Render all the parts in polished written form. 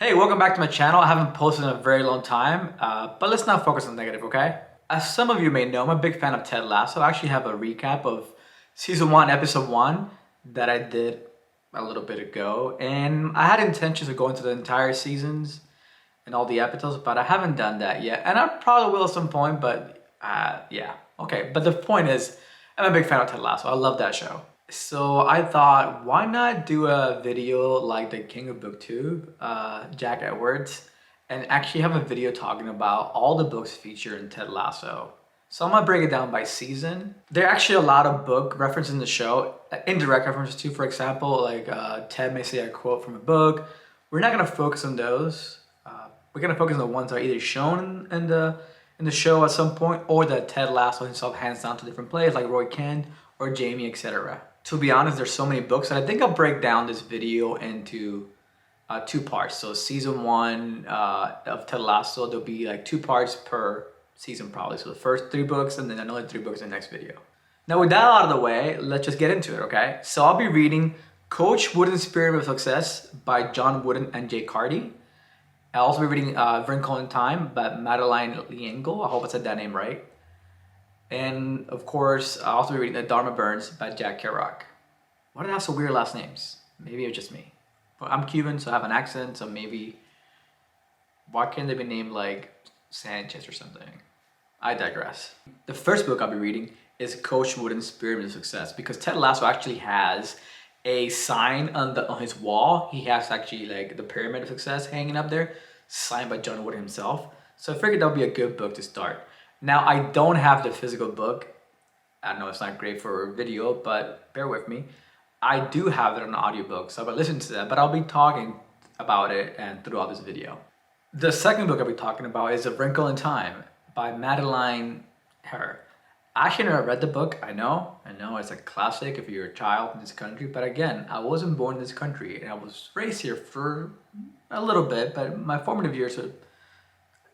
Hey, welcome back to my channel. I haven't posted in a very long time, but let's not focus on negative, okay? As some of you may know, I'm a big fan of Ted Lasso. I actually have a recap of season 1, episode 1 that I did a little bit ago. And I had intentions of going to the entire seasons and all the episodes, but I haven't done that yet. And I probably will at some point, but yeah. Okay, but the point is, I'm a big fan of Ted Lasso. I love that show. So I thought, why not do a video like the King of Booktube, Jack Edwards, and actually have a video talking about all the books featured in Ted Lasso. So I'm gonna break it down by season. There are actually a lot of book references in the show, indirect references too. For example, like Ted may say a quote from a book. We're not gonna focus on those. We're gonna focus on the ones that are either shown in the show at some point, or that Ted Lasso himself hands down to different players like Roy Kent or Jamie, etc. To be honest, there's so many books, and I think I'll break down this video into two parts. So season 1 of Ted Lasso, there'll be like 2 parts per season probably. So the first 3 books and then another 3 books in the next video. Now with that out of the way, let's just get into it, okay? So I'll be reading Coach Wooden's Spirit of Success by John Wooden and Jay Carty. I'll also be reading Wrinkle in Time by Madeleine L'Engle. I hope I said that name right. And of course, I'll also be reading the Dharma Bums by Jack Kerouac. Why do they have so weird last names? Maybe it's just me. But I'm Cuban, so I have an accent, so maybe... Why can't they be named like Sanchez or something? I digress. The first book I'll be reading is Coach Wooden's Spirit of Success, because Ted Lasso actually has a sign on his wall. He has actually like the Pyramid of Success hanging up there, signed by John Wooden himself. So I figured that would be a good book to start. Now, I don't have the physical book. I know it's not great for video, but bear with me. I do have it on audiobook, so I'll listen to that, but I'll be talking about it and throughout this video. The second book I'll be talking about is A Wrinkle in Time by Madeleine L'Engle. I actually never read the book. I know it's a classic if you're a child in this country, but again, I wasn't born in this country and I was raised here for a little bit, but my formative years were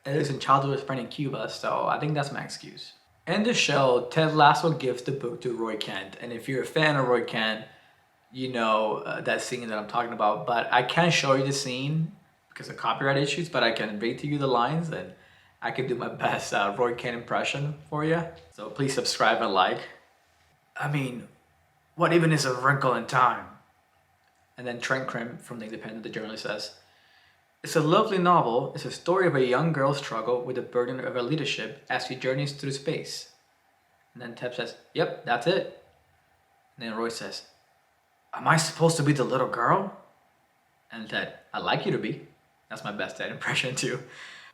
at least in childhood was spent in Cuba, so I think that's my excuse. In the show, Ted Lasso gives the book to Roy Kent, and if you're a fan of Roy Kent, you know that scene that I'm talking about, but I can't show you the scene because of copyright issues, but I can read to you the lines and I can do my best Roy Kent impression for you. So please subscribe and like. I mean, what even is a wrinkle in time? And then Trent Krim from The Independent, the journalist, says, it's a lovely novel. It's a story of a young girl's struggle with the burden of her leadership as she journeys through space. And then Ted says, yep, that's it. And then Roy says, am I supposed to be the little girl? And Ted, I'd like you to be. That's my best Ted impression too.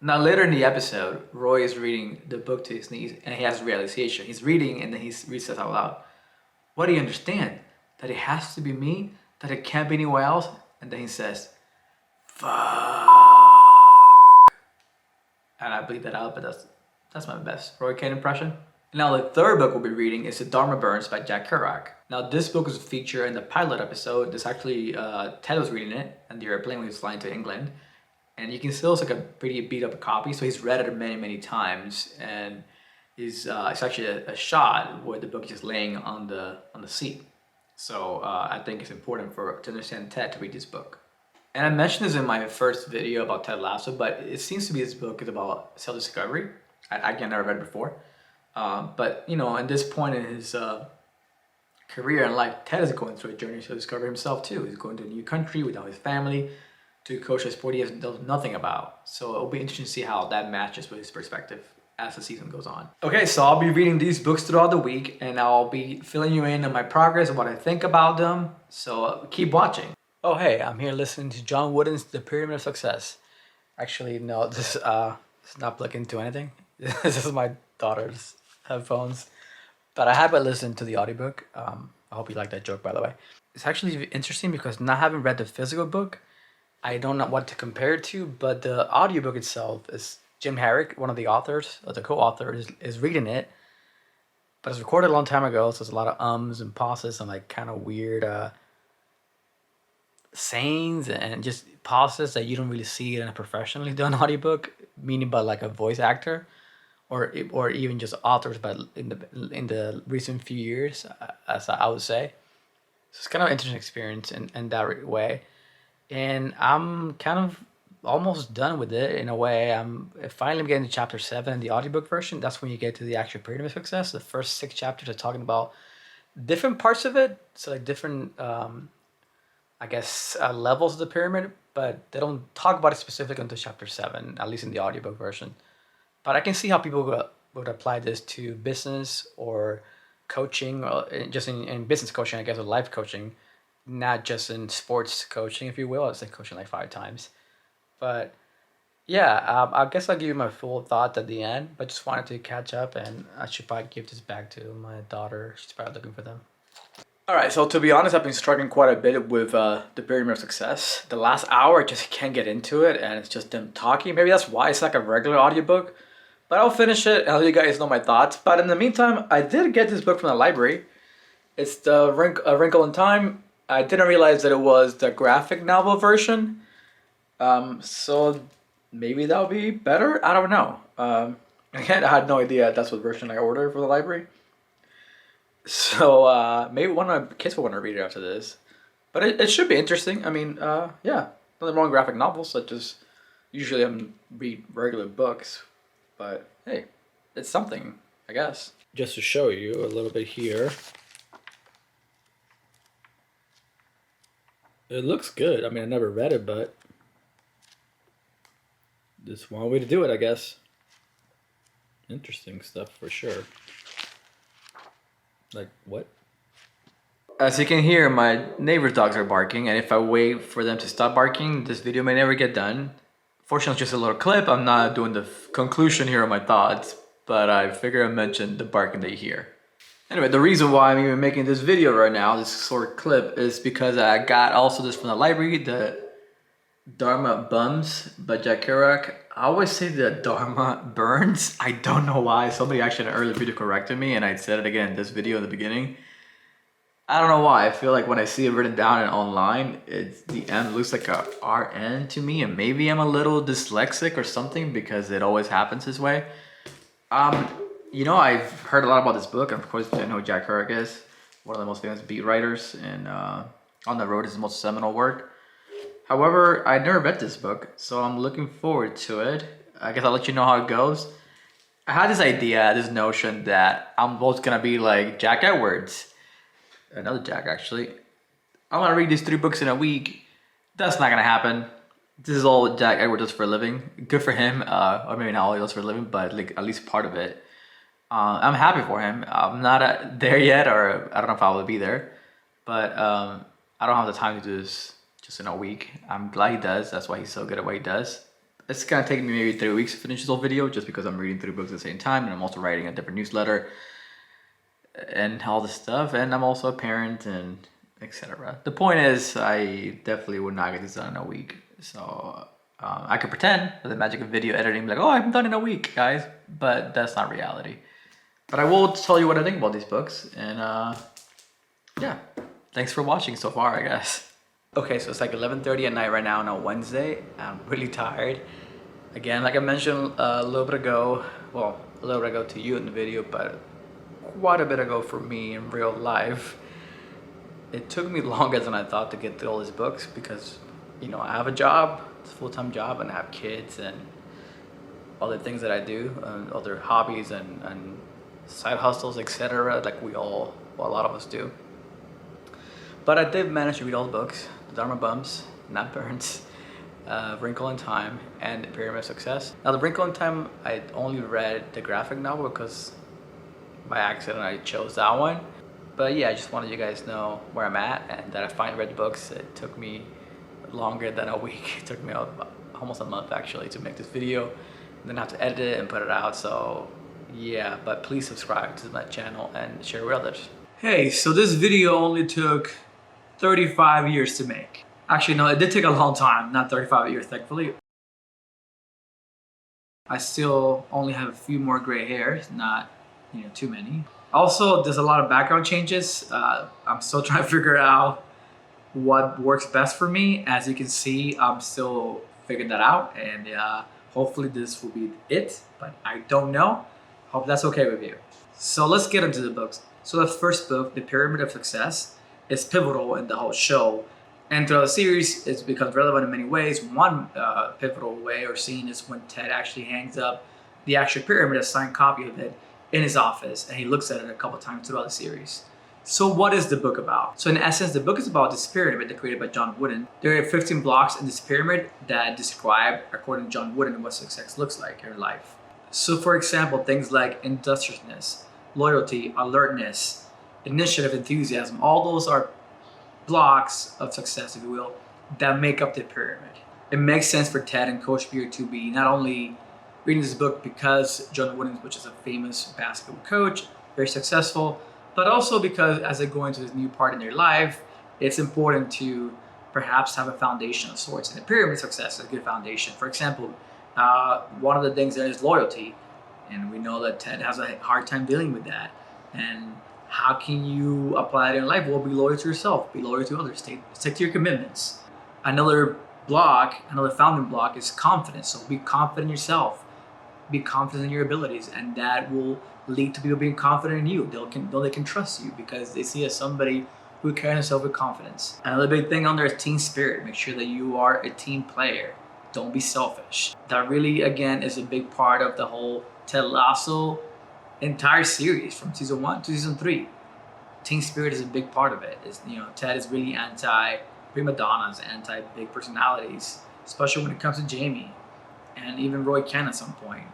Now later in the episode, Roy is reading the book to his niece and he has a realization. He's reading and then he reads it out loud. What do you understand? That it has to be me? That it can't be anywhere else? And then he says, fuck. And I bleed that out, but that's my best Roy Kent impression. Now the third book we'll be reading is The Dharma Bums by Jack Kerouac. Now this book is featured in the pilot episode. This actually, Ted was reading it and the airplane when he was flying to England. And you can still, it's like a pretty beat up copy, so he's read it many times. And it's actually a shot where the book is just laying on the seat. So I think it's important to understand Ted to read this book. And I mentioned this in my first video about Ted Lasso, but it seems to be this book is about self-discovery. I never read it before. But, you know, at this point in his career and life, Ted is going through a journey to discover himself too. He's going to a new country without his family, to coach a sport he knows nothing about. So it'll be interesting to see how that matches with his perspective as the season goes on. Okay, so I'll be reading these books throughout the week and I'll be filling you in on my progress and what I think about them. So keep watching. Oh hey, I'm here listening to John Wooden's The Pyramid of Success. Actually, no, this is not plugged into anything. This is my daughter's headphones. But I have listened to the audiobook. I hope you like that joke, by the way. It's actually interesting because not having read the physical book, I don't know what to compare it to, but the audiobook itself is Jim Herrick, one of the authors, or the co-author, is reading it. But it's recorded a long time ago, so there's a lot of ums and pauses and like kind of weird sayings and just pauses that you don't really see in a professionally done audiobook, meaning by like a voice actor or even just authors, but in the recent few years, as I would say. So it's kind of an interesting experience in that way. And I'm kind of almost done with it in a way. I'm finally getting to chapter 7 in the audiobook version. That's when you get to the actual pyramid of success. The first 6 chapters are talking about different parts of it. So like different, I guess, levels of the pyramid, but they don't talk about it specifically until chapter 7, at least in the audiobook version. But I can see how people would apply this to business or coaching, or just in business coaching, I guess, or life coaching, not just in sports coaching, if you will. It's like coaching like 5 times. But yeah, I guess I'll give you my full thoughts at the end, but just wanted to catch up, and I should probably give this back to my daughter. She's probably looking for them. All right, so to be honest, I've been struggling quite a bit with the Pyramid of Success. The last hour, I just can't get into it, and it's just them talking. Maybe that's why it's like a regular audiobook. But I'll finish it and I'll let you guys know my thoughts. But in the meantime, I did get this book from the library. It's the Wrinkle in Time. I didn't realize that it was the graphic novel version. So maybe that'll be better. I don't know. Again, I had no idea that's what version I ordered for the library. So maybe one of my kids will want to read it after this. But it should be interesting. I mean, yeah, nothing wrong with graphic novels. I just usually read regular books. But hey, it's something, I guess. Just to show you a little bit here. It looks good. I mean, I never read it, but this is one way to do it, I guess. Interesting stuff for sure. Like, what? As you can hear, my neighbor's dogs are barking, and if I wait for them to stop barking, this video may never get done. Fortunately, it's just a little clip. I'm not doing the conclusion here of my thoughts, but I figure I mentioned the barking that you hear. Anyway, the reason why I'm even making this video right now, this short clip, is because I got also this from the library, the Dharma Bums by Jack Kerouac. I always say the Dharma Burns. I don't know why. Somebody actually in an earlier video corrected me, and I said it again in this video in the beginning. I don't know why. I feel like when I see it written down and online, the M looks like a RN to me, and maybe I'm a little dyslexic or something because it always happens this way. You know, I've heard a lot about this book, and of course, I know who Jack Kerouac is, one of the most famous beat writers, and On the Road is his most seminal work. However, I never read this book, so I'm looking forward to it. I guess I'll let you know how it goes. I had this idea, this notion that I'm both gonna be like Jack Edwards. Another Jack, actually. I'm gonna read these 3 books in a week. That's not gonna happen. This is all Jack Edward does for a living. Good for him, or maybe not all he does for a living, but like at least part of it. I'm happy for him. I'm not there yet, or I don't know if I will be there, but I don't have the time to do this just in a week. I'm glad he does. That's why he's so good at what he does. It's gonna take me maybe 3 weeks to finish this whole video, just because I'm reading 3 books at the same time, and I'm also writing a different newsletter and all this stuff, and I'm also a parent, and etc. The point is, I definitely would not get this done in a week. So I could pretend with the magic of video editing, like, oh, I'm done in a week, guys, but that's not reality. But I will tell you what I think about these books, and yeah, thanks for watching so far, I guess. Okay, so it's like 11:30 at night right now on a Wednesday. I'm really tired. Again, like I mentioned a little bit ago, well, a little bit ago to you in the video, but quite a bit ago for me in real life. It took me longer than I thought to get through all these books because, you know, I have a job, it's a full-time job, and I have kids and other things that I do, and other hobbies and side hustles, etc. Like a lot of us do. But I did manage to read all the books, the Dharma Bums, not Burns, Wrinkle in Time, and the Pyramid of Success. Now, the Wrinkle in Time, I only read the graphic novel because by accident I chose that one. But yeah, I just wanted you guys to know where I'm at and that I finally read the books. It took me longer than a week. It took me almost a month actually to make this video, and then I have to edit it and put it out. So yeah, but please subscribe to my channel and share with others. Hey, so this video only took 35 years to make. Actually, no, it did take a long time, not 35 years, thankfully. I still only have a few more gray hairs, not, you know, too many. Also, there's a lot of background changes. I'm still trying to figure out what works best for me. As you can see, I'm still figuring that out, and hopefully this will be it, but I don't know. Hope that's okay with you. So let's get into the books. So the first book, The Pyramid of Success, is pivotal in the whole show. And throughout the series, it becomes relevant in many ways. One pivotal way or scene is when Ted actually hangs up the actual pyramid, a signed copy of it, in his office, and he looks at it a couple times throughout the series. So what is the book about? So in essence, the book is about this pyramid that created by John Wooden. There are 15 blocks in this pyramid that describe, according to John Wooden, what success looks like in life. So for example, things like industriousness, loyalty, alertness, initiative, enthusiasm, all those are blocks of success, if you will, that make up the pyramid. It makes sense for Ted and Coach Beard to be not only reading this book because John Wooden, which is a famous basketball coach, very successful, but also because as they go into this new part in their life, it's important to perhaps have a foundation of sorts. And the pyramid success is a good foundation. For example, one of the things there is loyalty. And we know that Ted has a hard time dealing with that. And how can you apply it in life? Well, be loyal to yourself, be loyal to others, stick to your commitments. Another founding block is confidence. So be confident in yourself, be confident in your abilities, and that will lead to people being confident in you. They can trust you because they see as somebody who carries himself with confidence. Another big thing on there is team spirit. Make sure that you are a team player. Don't be selfish. That really, again, is a big part of the whole Ted Lasso entire series from season 1 to season 3. Team spirit is a big part of it. Ted is really anti prima donnas, anti big personalities, especially when it comes to Jamie and even Roy Ken at some point.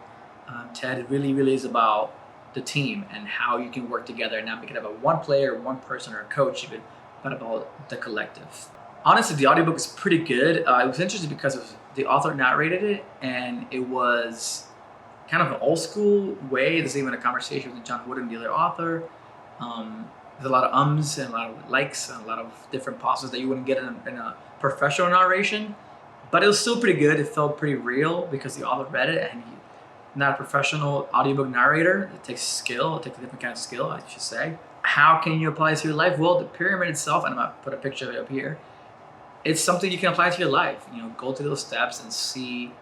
Ted really is about the team and how you can work together and not make it about one player, one person, or a coach even, but about the collective. Honestly, the audiobook is pretty good. It was interesting because the author narrated it, and it was kind of an old school way. There's even a conversation with John Wooden, the other author. There's a lot of ums and a lot of likes and a lot of different pauses that you wouldn't get in a professional narration. But it was still pretty good. It felt pretty real because the author read it, and he's not a professional audiobook narrator. It takes skill. It takes a different kind of skill, I should say. How can you apply it to your life? Well, the pyramid itself, and I'm going to put a picture of it up here, it's something you can apply to your life. Go through those steps and see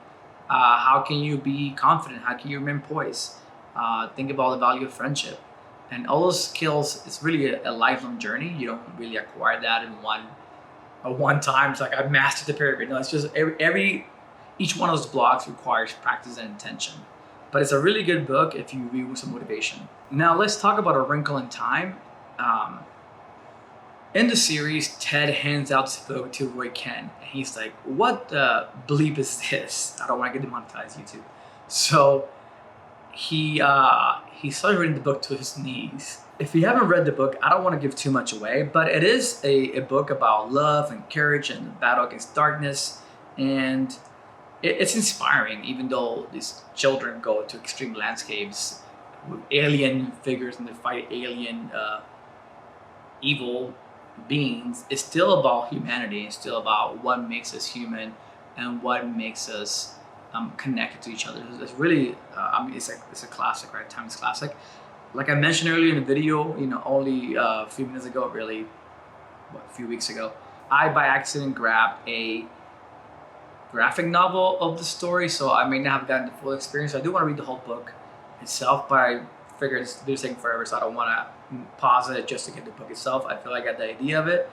how can you be confident? How can you remain poised? Think about the value of friendship. And all those skills, it's really a lifelong journey. You don't really acquire that in one time. It's like, I've mastered the pyramid. No, it's just each one of those blocks requires practice and intention. But it's a really good book if you read with some motivation. Now let's talk about A Wrinkle in Time. In the series, Ted hands out this book to Roy Ken. And he's like, what the bleep is this? I don't want to get demonetized, YouTube. So he started reading the book to his knees. If you haven't read the book, I don't want to give too much away, but it is a book about love and courage and the battle against darkness. And it's inspiring, even though these children go to extreme landscapes with alien figures and they fight alien evil beings. It's still about humanity. It's still about what makes us human and what makes us connected to each other. It's really, it's a classic, right? Timeless classic. Like I mentioned earlier in the video, only a few minutes ago, really, a few weeks ago, I by accident grabbed a graphic novel of the story, so I may not have gotten the full experience. I do want to read the whole book itself, but I figured it's taking forever, so I don't want to pause it just to get the book itself. I feel like I got the idea of it,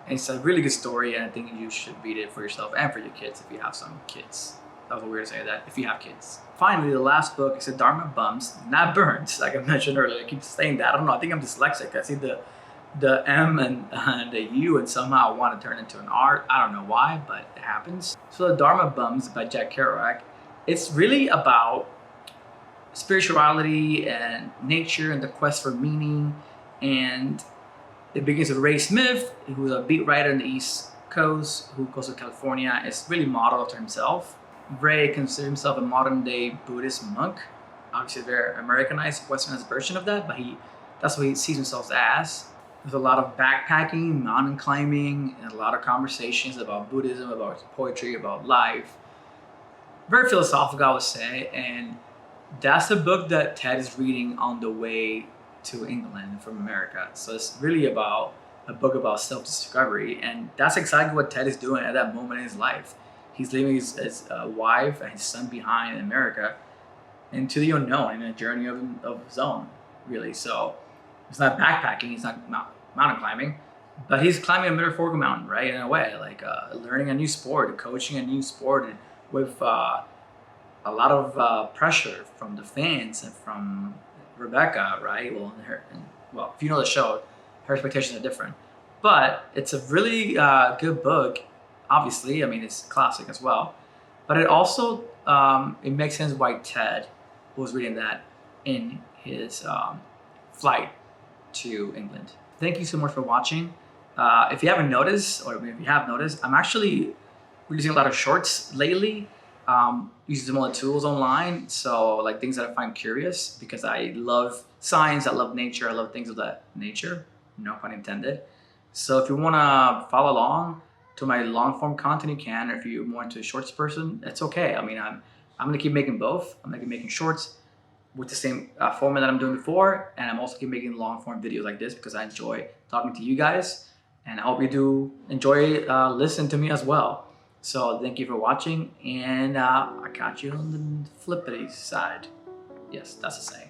and it's a really good story, and I think you should read it for yourself and for your kids if you have some kids. That was weird to say that, if you have kids. Finally, the last book is Dharma Bums, not Burns, like I mentioned earlier. I keep saying that. I don't know. I think I'm dyslexic. I see the M and the U, and somehow I want to turn into an R. I don't know why, but it happens. So the Dharma Bums by Jack Kerouac, it's really about spirituality and nature and the quest for meaning. And it begins with Ray Smith, who's a beat writer in the East Coast, who goes to California. It's really modeled after himself. Ray considers himself a modern-day Buddhist monk. Obviously, a very Americanized, westernized version of that, but that's what he sees himself as. There's a lot of backpacking, mountain climbing, and a lot of conversations about Buddhism, about poetry, about life. Very philosophical, I would say, and that's the book that Ted is reading on the way to England from America. So it's really about a book about self-discovery, and that's exactly what Ted is doing at that moment in his life. He's leaving his wife and his son behind in America into the unknown in a journey of his own, really. So it's not backpacking, it's not mountain climbing. But he's climbing a metaphorical mountain, right? In a way, like learning a new sport, coaching a new sport with a lot of pressure from the fans and from Rebecca, right? Well, if you know the show, her expectations are different. But it's a really good book. Obviously, I mean it's classic as well. But it also it makes sense why Ted was reading that in his flight to England. Thank you so much for watching. If you haven't noticed, or maybe you have noticed, I'm actually releasing a lot of shorts lately. Using some of the tools online, so like things that I find curious, because I love science, I love nature, I love things of that nature, no pun intended. So if you want to follow along to my long form content, you can. Or if you're more into a shorts person, it's okay. I mean, I'm gonna keep making both. I'm gonna keep making shorts with the same format that I'm doing before, and I'm also keep making long form videos like this because I enjoy talking to you guys, and I hope you do enjoy listening to me as well. So thank you for watching, and I catch you on the flippity side. Yes, that's the saying.